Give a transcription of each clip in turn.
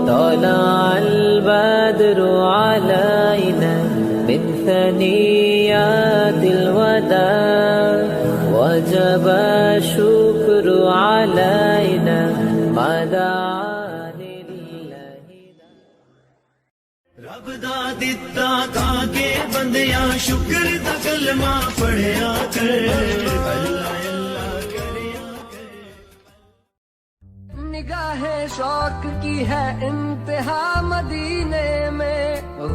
طلع البدر علينا من ثنيات الوداع وجب الشكر علينا ما دعا لله رب دا دتا کا کے بندیاں شکر دا کلمہ پڑھیا کر اللہ اللہ کریا کر. نگاہ شوق کی ہے انتہا مدینے میں،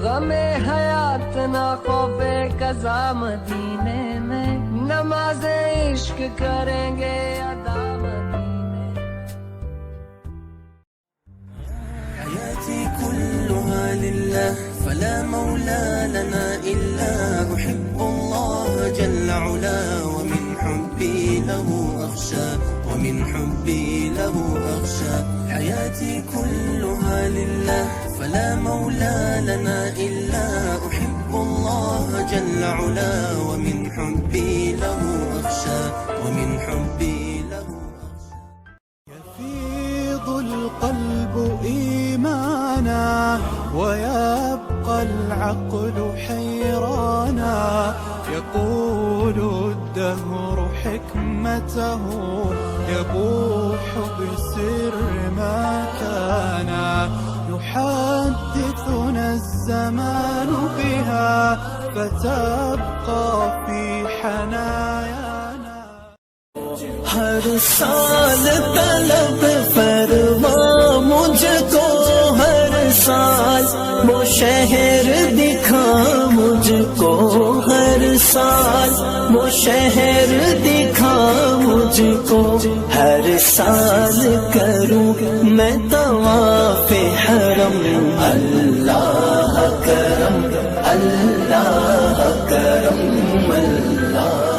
غم حیات نہ خوف قضا مدینے میں، نماز عشق کریں گے ادا مدینے میں. حياتي كلها لله فلا مولى لنا إلا أحب الله جل علا ومن حبي له أخشى ومن حبي له أخشى. حياتي كلها لله فلا مولى لنا إلا أحب الله جل علا ومن حبي له أخشى ومن حبي له أخشى. يفيض القلب إيمانا ويبقى العقل حيرانا، يقول الدهر حكمته يبوح بسر ما كان، يحدثنا الزمان بها فتبقى في حنايانا. ہر سال طلب فرما مجھ کو، ہر سال وہ شہر دکھا مجھ کو، ہر سال وہ شہر دکھا مجھ کو، ہر سال کروں میں طواف حرم. اللہ کرم اللہ کرم اللہ